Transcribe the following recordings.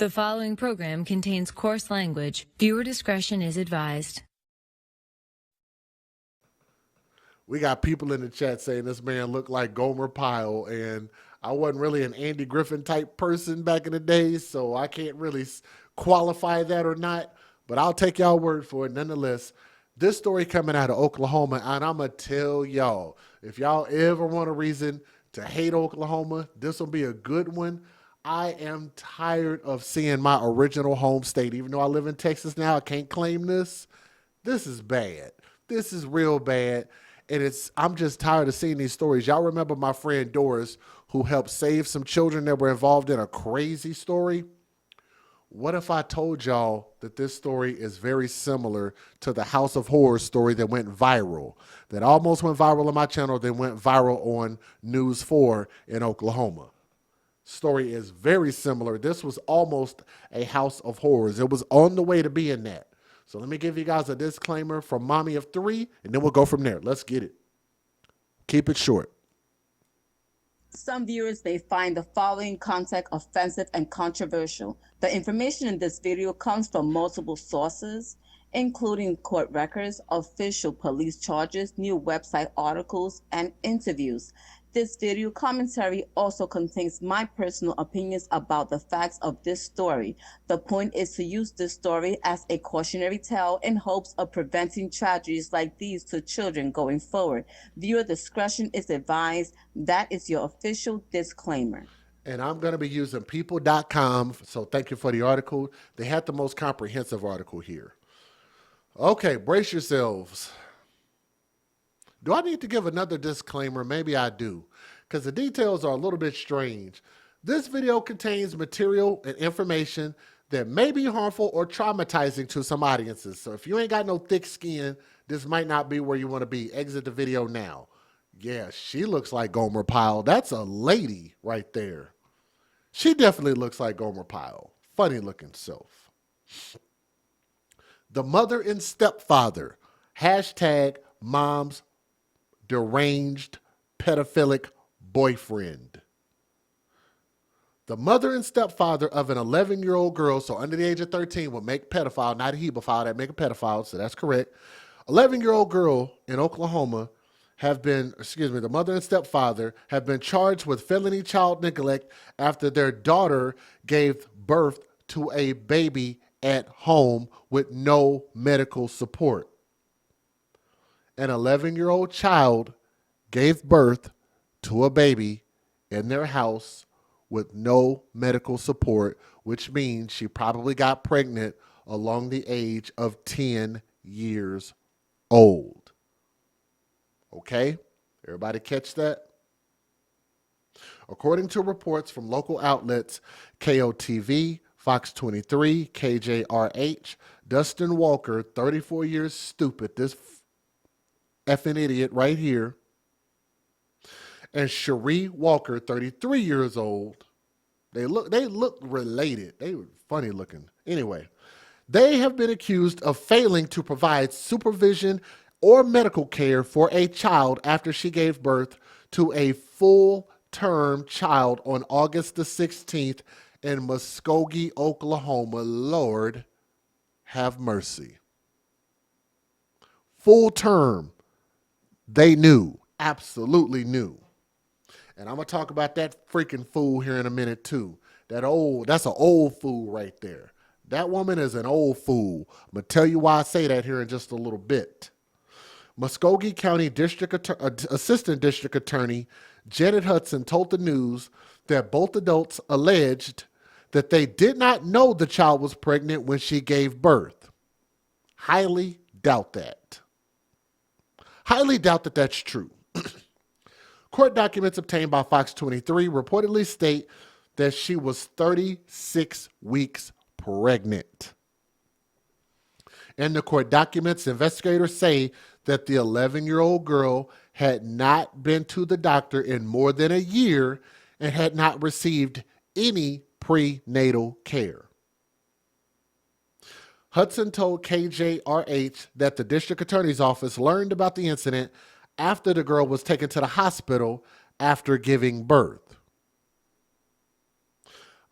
The following program contains coarse language. Viewer discretion is advised. We got people in the chat saying this man looked like Gomer Pyle, and I wasn't really an Andy Griffin type person back in the day, so I can't really qualify that or not, but I'll take y'all word for it nonetheless. This story coming out of Oklahoma, and I'm going to tell y'all, if y'all ever want a reason to hate Oklahoma, this will be a good one. I am tired of seeing my original home state. Even though I live in Texas now, I can't claim this. This is bad. This is real bad. And I'm just tired of seeing these stories. Y'all remember my friend Doris, who helped save some children that were involved in a crazy story? What if I told y'all that this story is very similar to the House of Horrors story that went viral, that almost went viral on my channel, then went viral on News 4 in Oklahoma? Story is very similar. This was almost a House of Horrors. It was on the way to being that. So let me give you guys a disclaimer from Mommy of 3, and then we'll go from there. Let's get it. Keep it short. Some viewers may find the following content offensive and controversial. The information in this video comes from multiple sources, including court records, official police charges, new website articles, and interviews. This video commentary also contains my personal opinions about the facts of this story. The point is to use this story as a cautionary tale in hopes of preventing tragedies like these to children going forward. Viewer discretion is advised. That is your official disclaimer. And I'm going to be using people.com, so thank you for the article. They had the most comprehensive article here. Okay, brace yourselves. Do I need to give another disclaimer? Maybe I do, because the details are a little bit strange. This video contains material and information that may be harmful or traumatizing to some audiences. So if you ain't got no thick skin, this might not be where you want to be. Exit the video now. Yeah, she looks like Gomer Pyle. That's a lady right there. She definitely looks like Gomer Pyle. Funny looking self. The mother and stepfather. Hashtag mom's deranged pedophilic boyfriend. The mother and stepfather of an 11-year-old girl, so under the age of 13, would make pedophile, not a hebephile, that make a pedophile, so that's correct. 11-year-old girl in Oklahoma the mother and stepfather have been charged with felony child neglect after their daughter gave birth to a baby at home with no medical support. An 11-year-old child gave birth to a baby in their house with no medical support, which means she probably got pregnant along the age of 10 years old. Okay? Everybody catch that? According to reports from local outlets, KOTV, Fox 23, KJRH, Dustin Walker, 34 years stupid, this effing idiot right here, and Cherie Walker, 33 years old. They look related. They were funny looking. Anyway, they have been accused of failing to provide supervision or medical care for a child after she gave birth to a full-term child on August the 16th in Muskogee, Oklahoma. Lord have mercy. Full term. They knew, absolutely knew. And I'm going to talk about that freaking fool here in a minute too. That's an old fool right there. That woman is an old fool. I'm going to tell you why I say that here in just a little bit. Muskogee County Assistant District Attorney Janet Hudson told the news that both adults alleged that they did not know the child was pregnant when she gave birth. Highly doubt that. Highly doubt that that's true. Court documents obtained by Fox 23 reportedly state that she was 36 weeks pregnant. In the court documents, investigators say that the 11-year-old girl had not been to the doctor in more than a year and had not received any prenatal care. Hudson told KJRH that the district attorney's office learned about the incident after the girl was taken to the hospital after giving birth.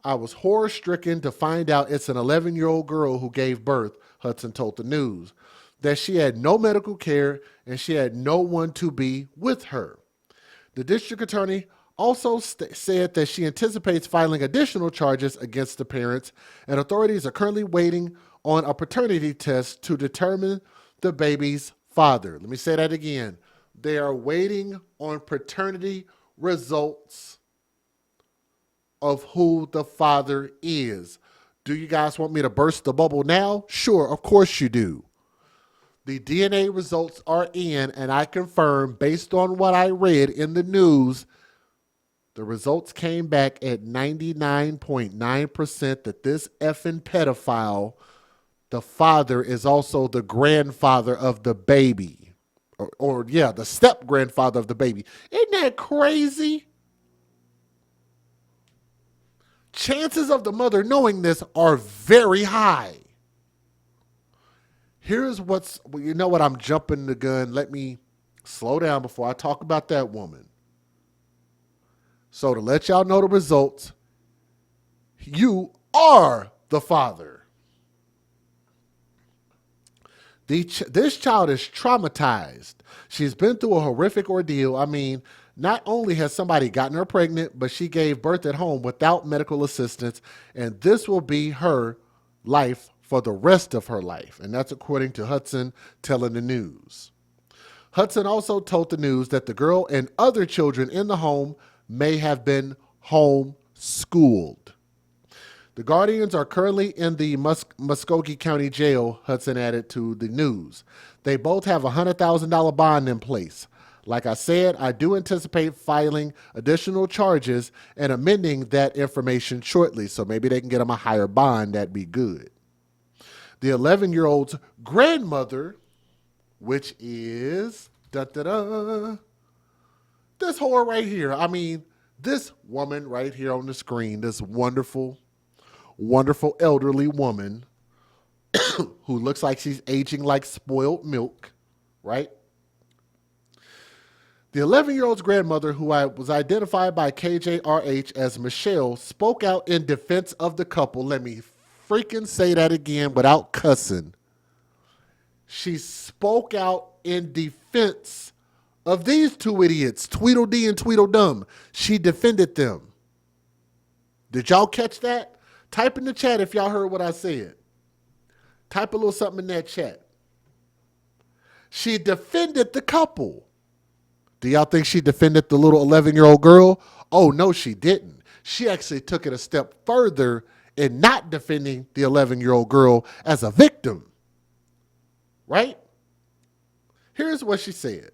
I was horror-stricken to find out it's an 11-year-old girl who gave birth, Hudson told the news, that she had no medical care and she had no one to be with her. The district attorney also said that she anticipates filing additional charges against the parents, and authorities are currently waiting on a paternity test to determine the baby's father. Let me say that again. They are waiting on paternity results of who the father is. Do you guys want me to burst the bubble now? Sure, of course you do. The DNA results are in, and I confirm, based on what I read in the news, the results came back at 99.9% that this effing pedophile, the father, is also the grandfather of the baby. Or the step-grandfather of the baby. Isn't that crazy? Chances of the mother knowing this are very high. Here's you know what, I'm jumping the gun. Let me slow down before I talk about that woman. So to let y'all know the results, you are the father. This child is traumatized. She's been through a horrific ordeal. I mean, not only has somebody gotten her pregnant, but she gave birth at home without medical assistance, and this will be her life for the rest of her life. And that's according to Hudson telling the news. Hudson also told the news that the girl and other children in the home may have been homeschooled. The guardians are currently in the Muskogee County Jail, Hudson added to the news. They both have a $100,000 bond in place. Like I said, I do anticipate filing additional charges and amending that information shortly, so maybe they can get them a higher bond. That'd be good. The 11-year-old's grandmother, which is this whore right here. I mean, this woman right here on the screen, this wonderful, wonderful elderly woman who looks like she's aging like spoiled milk, right? The 11-year-old's grandmother, who was identified by KJRH as Michelle, spoke out in defense of the couple. Let me freaking say that again without cussing. She spoke out in defense of these two idiots, Tweedledee and Tweedledum. She defended them. Did y'all catch that? Type in the chat if y'all heard what I said. Type a little something in that chat. She defended the couple. Do y'all think she defended the little 11-year-old girl? Oh, no, she didn't. She actually took it a step further in not defending the 11-year-old girl as a victim. Right? Here's what she said.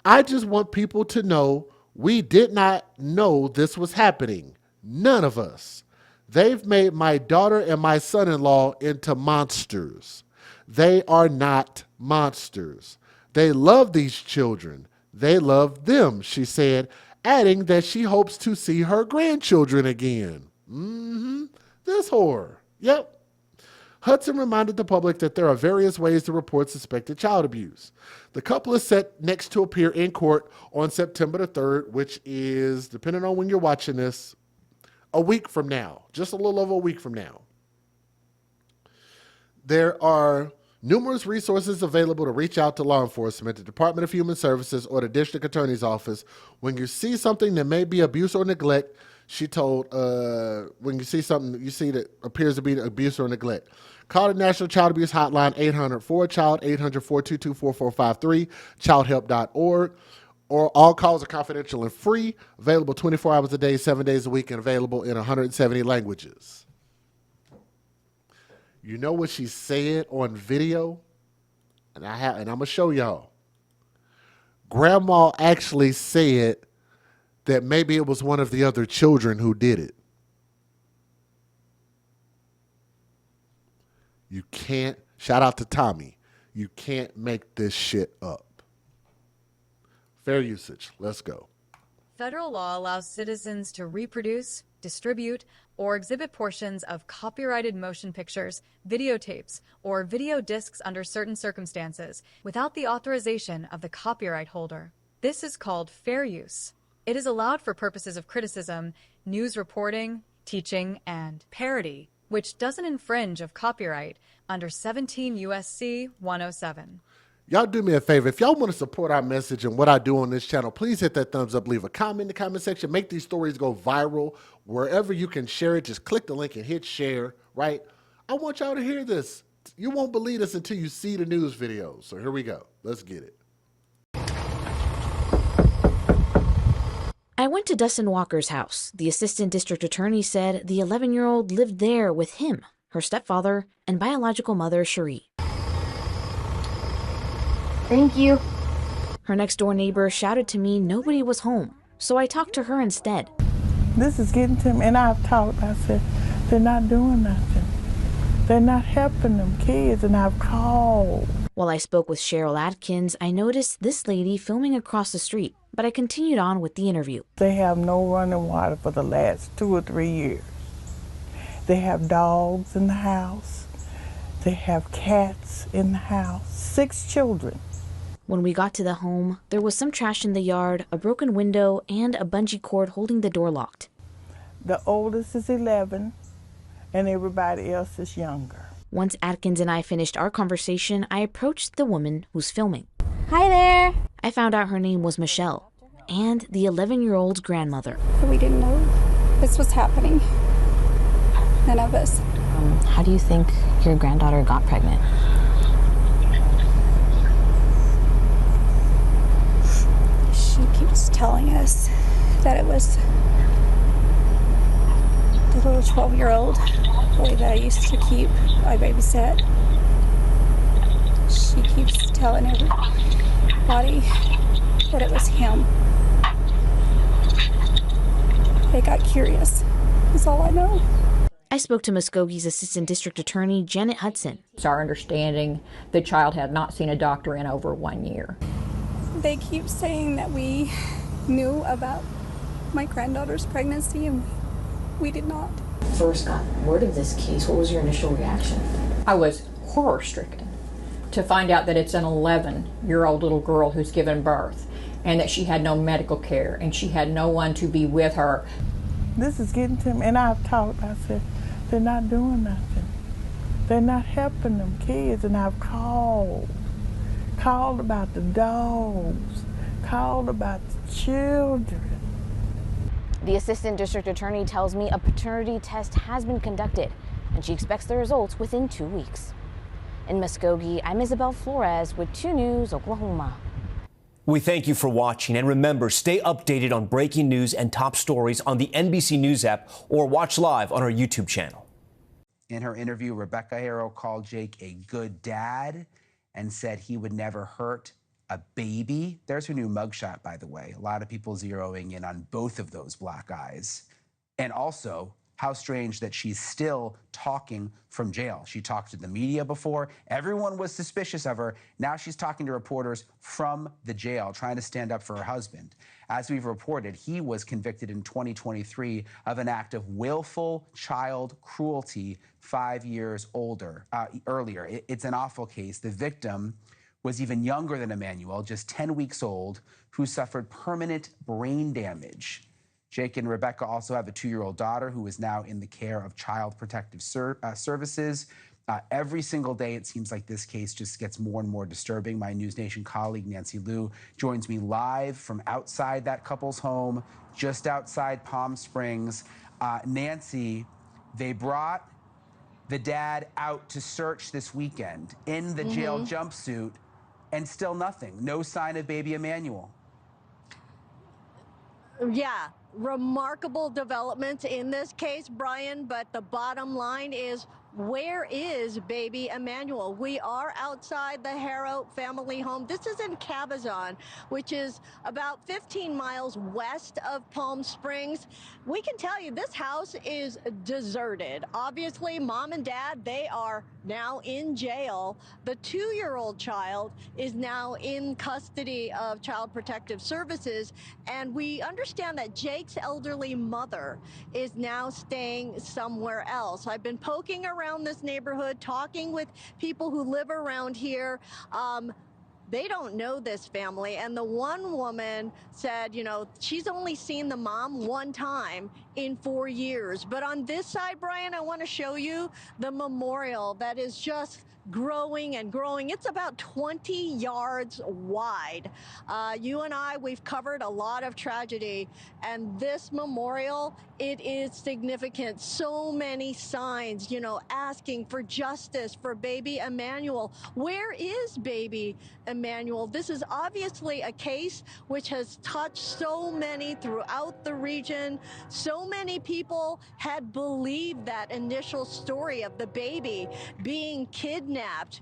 I just want people to know we did not know this was happening. None of us. They've made my daughter and my son-in-law into monsters. They are not monsters. They love these children. They love them, she said, adding that she hopes to see her grandchildren again. This whore. Yep. Hudson reminded the public that there are various ways to report suspected child abuse. The couple is set next to appear in court on September the 3rd, which is, depending on when you're watching this, a week from now, just a little over a week from now. There are numerous resources available to reach out to law enforcement, the Department of Human Services, or the district attorney's office. When you see something that may be abuse or neglect, she told, when you see something you see that appears to be abuse or neglect, call the National Child Abuse Hotline, 800-4CHILD, 800-422-4453, childhelp.org. Or all calls are confidential and free, available 24 hours a day, 7 days a week, and available in 170 languages. You know what she said on video? And I'm going to show y'all. Grandma actually said that maybe it was one of the other children who did it. You can't, shout out to Tommy, you can't make this shit up. Fair usage. Let's go. Federal law allows citizens to reproduce, distribute, or exhibit portions of copyrighted motion pictures, videotapes, or video discs under certain circumstances without the authorization of the copyright holder. This is called fair use. It is allowed for purposes of criticism, news reporting, teaching, and parody, which doesn't infringe of copyright under 17 USC 107. Y'all do me a favor. If y'all want to support our message and what I do on this channel, please hit that thumbs up. Leave a comment in the comment section. Make these stories go viral. Wherever you can share it, just click the link and hit share, right? I want y'all to hear this. You won't believe this until you see the news videos. So here we go. Let's get it. I went to Dustin Walker's house. The assistant district attorney said the 11-year-old lived there with him, her stepfather, and biological mother, Cherie. Thank you. Her next-door neighbor shouted to me nobody was home, so I talked to her instead. This is getting to me, and I've talked. I said, they're not doing nothing. They're not helping them kids, and I've called. While I spoke with Cheryl Atkins, I noticed this lady filming across the street, but I continued on with the interview. They have no running water for the last 2 or 3 years. They have dogs in the house. They have cats in the house. 6 children. When we got to the home, there was some trash in the yard, a broken window, and a bungee cord holding the door locked. The oldest is 11, and everybody else is younger. Once Atkins and I finished our conversation, I approached the woman who's filming. Hi there. I found out her name was Michelle, and the 11-year-old's grandmother. We didn't know this was happening. None of us. How do you think your granddaughter got pregnant? She keeps telling us that it was the little 12-year-old boy that I used to keep, I babysat. She keeps telling everybody that it was him. They got curious. That's all I know. I spoke to Muskoge's assistant district attorney, Janet Hudson. It's our understanding the child had not seen a doctor in over 1 year. They keep saying that we knew about my granddaughter's pregnancy, and we did not. First got word of this case, what was your initial reaction? I was horror-stricken to find out that it's an 11-year-old little girl who's given birth and that she had no medical care and she had no one to be with her. This is getting to me, and I've talked. I said, they're not doing nothing. They're not helping them kids, and I've called about the dogs, called about the children. The assistant district attorney tells me a paternity test has been conducted, and she expects the results within 2 weeks. In Muskogee, I'm Isabel Flores with 2 News, Oklahoma. We thank you for watching, and remember, stay updated on breaking news and top stories on the NBC News app or watch live on our YouTube channel. In her interview, Rebecca Harrow called Jake a good dad and said he would never hurt a baby. There's her new mugshot, by the way. A lot of people zeroing in on both of those black eyes. And also, how strange that she's still talking from jail. She talked to the media before. Everyone was suspicious of her. Now she's talking to reporters from the jail, trying to stand up for her husband. As we've reported, he was convicted in 2023 of an act of willful child cruelty 5 years earlier. It's an awful case. The victim was even younger than Emmanuel, just 10 weeks old, who suffered permanent brain damage. Jake and Rebecca also have a 2-year-old daughter who is now in the care of Child Protective Services. Every single day, it seems like this case just gets more and more disturbing. My News Nation colleague, Nancy Liu, joins me live from outside that couple's home, just outside Palm Springs. Nancy, they brought the dad out to search this weekend in the jail jumpsuit, and still nothing. No sign of baby Emmanuel. Yeah, remarkable developments in this case, Brian, but the bottom line is, where is baby Emmanuel? We are outside the Harrow family home. This is in Cabazon, which is about 15 miles west of Palm Springs. We can tell you this house is deserted. Obviously, mom and dad, they are now in jail. The 2-year-old child is now in custody of Child Protective Services, and we understand that Jake's elderly mother is now staying somewhere else. I've been poking around this neighborhood, talking with people who live around here. they don't know this family. And the one woman said, you know, she's only seen the mom one time in 4 years. But on this side, Brian, I want to show you the memorial that is just growing and growing. It's about 20 yards wide. You and I, we've covered a lot of tragedy, and this memorial, it is significant. So many signs, you know, asking for justice for baby Emmanuel. Where is baby Emmanuel? This is obviously a case which has touched so many throughout the region. So many people had believed that initial story of the baby being kidnapped.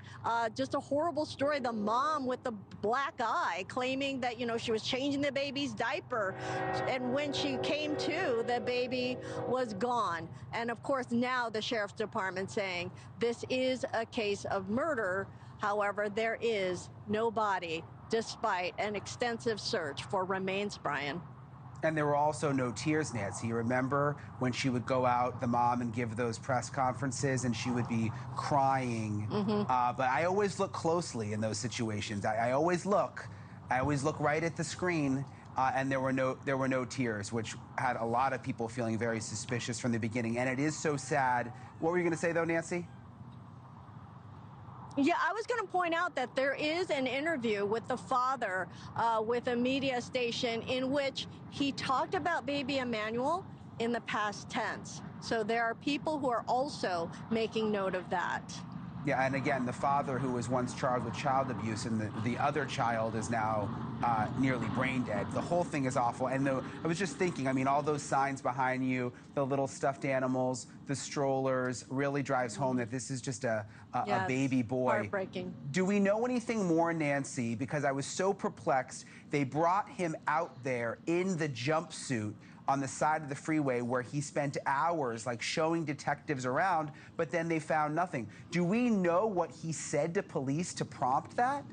Just a horrible story. The mom with the black eye claiming that, you know, she was changing the baby's diaper, and when she came to, the baby was gone. And of course, now the sheriff's department saying this is a case of murder. However, there is no body despite an extensive search for remains, Brian. And there were also no tears, Nancy. You remember when she would go out, the mom, and give those press conferences, and she would be crying. But I always look closely in those situations. I always look right at the screen, and there were no tears, which had a lot of people feeling very suspicious from the beginning. And it is so sad. What were you going to say, though, Nancy? Yeah, I was going to point out that there is an interview with the father with a media station in which he talked about baby Emmanuel in the past tense. So there are people who are also making note of that. Yeah, and again, the father who was once charged with child abuse, and the other child is now nearly brain dead. The whole thing is awful. And I was just thinking, I mean, all those signs behind you, the little stuffed animals, the strollers, really drives home that this is just a baby boy. Heartbreaking. Do we know anything more, Nancy? Because I was so perplexed. They brought him out there in the jumpsuit on the side of the freeway where he spent hours like showing detectives around, but then they found nothing. Do we know what he said to police to prompt that?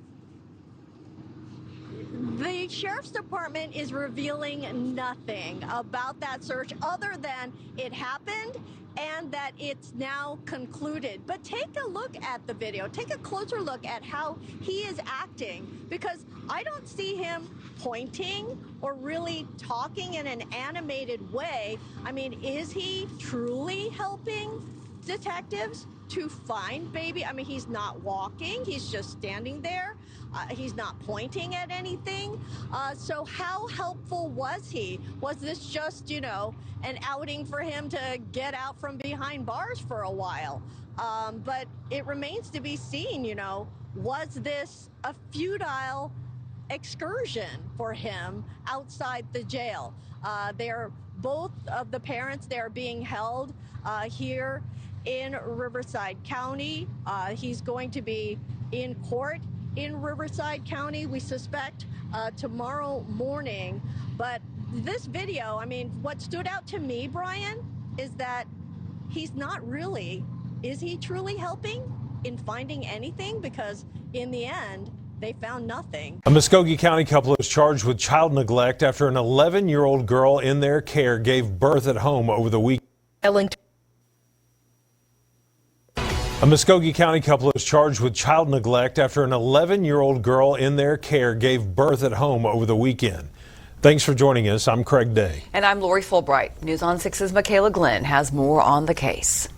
The sheriff's department is revealing nothing about that search other than it happened and that it's now concluded. But take a look at the video. Take a closer look at how he is acting, because I don't see him pointing or really talking in an animated way. I mean, is he truly helping detectives to find baby? I mean, he's not walking. He's just standing there. He's not pointing at anything. So how helpful was he? Was this just, you know, an outing for him to get out from behind bars for a while? But it remains to be seen, you know, was this a futile excursion for him outside the jail? They're both of the parents, they're being held here in Riverside County. He's going to be in court in Riverside County, we suspect, tomorrow morning. But this video, I mean, what stood out to me, Brian, is that he's not really, is he truly helping in finding anything? Because in the end, they found nothing. A Muskogee County couple is charged with child neglect after an 11-year-old girl in their care gave birth at home over the weekend. A Muskogee County couple is charged with child neglect after an 11-year-old girl in their care gave birth at home over the weekend. Thanks for joining us. I'm Craig Day. And I'm Lori Fulbright. News on 6's Michaela Glenn has more on the case.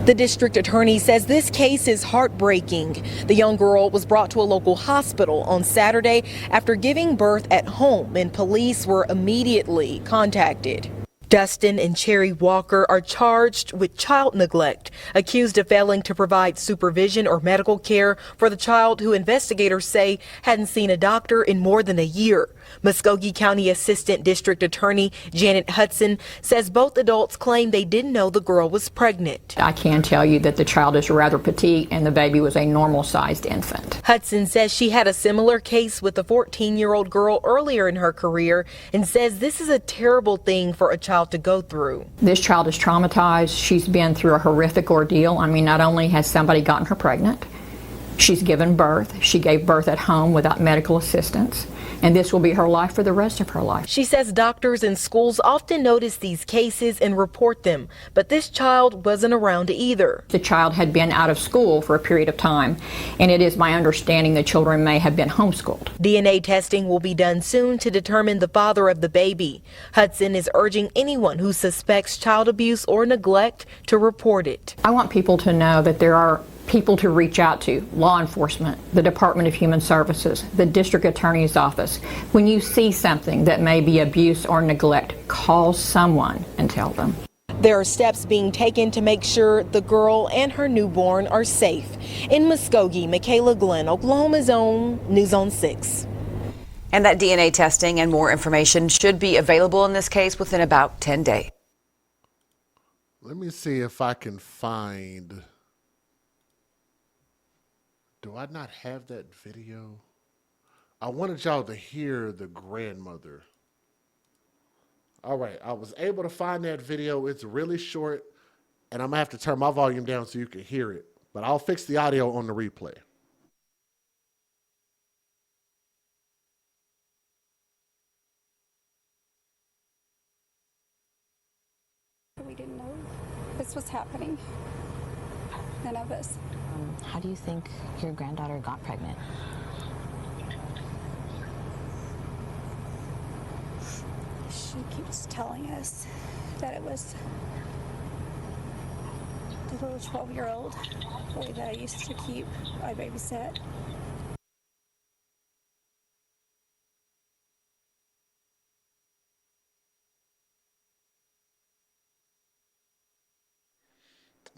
The district attorney says this case is heartbreaking. The young girl was brought to a local hospital on Saturday after giving birth at home, and police were immediately contacted. Dustin and Cherry Walker are charged with child neglect, accused of failing to provide supervision or medical care for the child who investigators say hadn't seen a doctor in more than a year. Muskogee County Assistant District Attorney Janet Hudson says both adults claim they didn't know the girl was pregnant. I can tell you that the child is rather petite and the baby was a normal-sized infant. Hudson says she had a similar case with a 14-year-old girl earlier in her career and says this is a terrible thing for a child to go through. This child is traumatized. She's been through a horrific ordeal. I mean, not only has somebody gotten her pregnant, She's given birth. She gave birth at home without medical assistance, and this will be her life for the rest of her life. She says doctors and schools often notice these cases and report them, but this child wasn't around either. The child had been out of school for a period of time, and it is my understanding the children may have been homeschooled. DNA testing will be done soon to determine the father of the baby. Hudson is urging anyone who suspects child abuse or neglect to report it. I want people to know that there are people to reach out to: law enforcement, the Department of Human Services, the District Attorney's Office. When you see something that may be abuse or neglect, call someone and tell them. There are steps being taken to make sure the girl and her newborn are safe. In Muskogee, Michaela Glenn, Oklahoma's own News on 6. And that DNA testing and more information should be available in this case within about 10 days. Let me see if I can find... Do I not have that video? I wanted y'all to hear the grandmother. All right, I was able to find that video. It's really short, and I'm going to have to turn my volume down so you can hear it. But I'll fix the audio on the replay. We didn't know this was happening. None of us. How do you think your granddaughter got pregnant? She keeps telling us that it was the little 12-year-old boy that I used to keep. I babysat.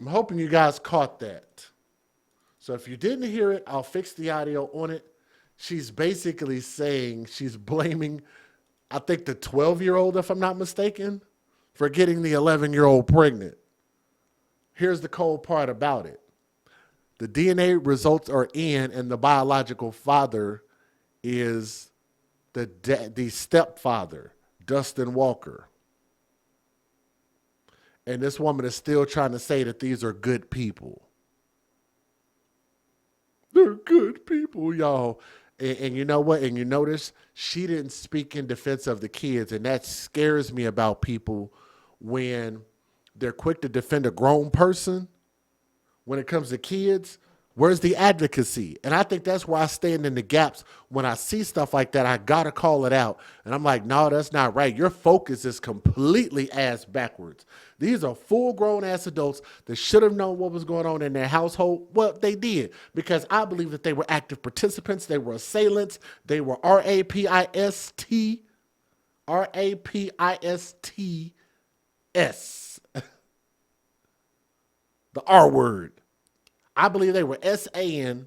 I'm hoping you guys caught that. So if you didn't hear it, I'll fix the audio on it. She's basically saying she's blaming, I think, the 12-year-old, if I'm not mistaken, for getting the 11-year-old pregnant. Here's the cold part about it. The DNA results are in, and the biological father is the stepfather, Dustin Walker. And this woman is still trying to say that these are good people. They're good people, y'all. And you know what? And you notice she didn't speak in defense of the kids. And that scares me about people when they're quick to defend a grown person. When it comes to kids, where's the advocacy? And I think that's where I stand in the gaps. When I see stuff like that, I got to call it out. And I'm like, no, that's not right. Your focus is completely ass backwards. These are full-grown ass adults that should have known what was going on in their household. Well, they did, because I believe that they were active participants. They were assailants. They were R-A-P-I-S-T. R-A-P-I-S-T-S. The R word. I believe they were S-A-N,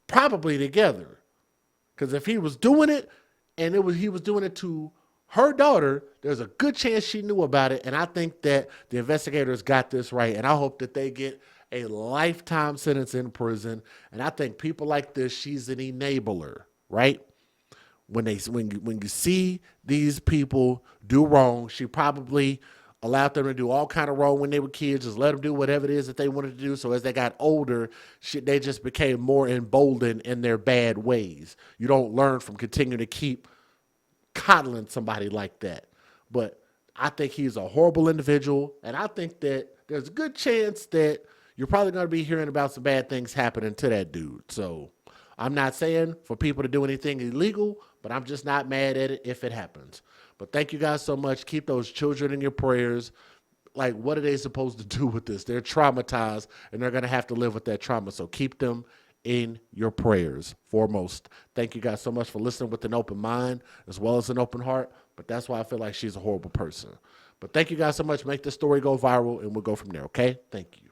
probably together. Because if he was doing it, and he was doing it to her daughter, there's a good chance she knew about it. And I think that the investigators got this right. And I hope that they get a lifetime sentence in prison. And I think people like this, she's an enabler, right? When you see these people do wrong, she probably allowed them to do all kind of wrong when they were kids, just let them do whatever it is that they wanted to do. So as they got older, they just became more emboldened in their bad ways. You don't learn from continuing to keep coddling somebody like that. But I think he's a horrible individual, and I think that there's a good chance that you're probably going to be hearing about some bad things happening to that dude. So I'm not saying for people to do anything illegal, but I'm just not mad at it if it happens. But thank you guys so much. Keep those children in your prayers. Like, what are they supposed to do with this? They're traumatized, and they're going to have to live with that trauma. So keep them in your prayers foremost. Thank you guys so much for listening with an open mind as well as an open heart. But that's why I feel like she's a horrible person. But thank you guys so much. Make this story go viral, and we'll go from there, okay? Thank you.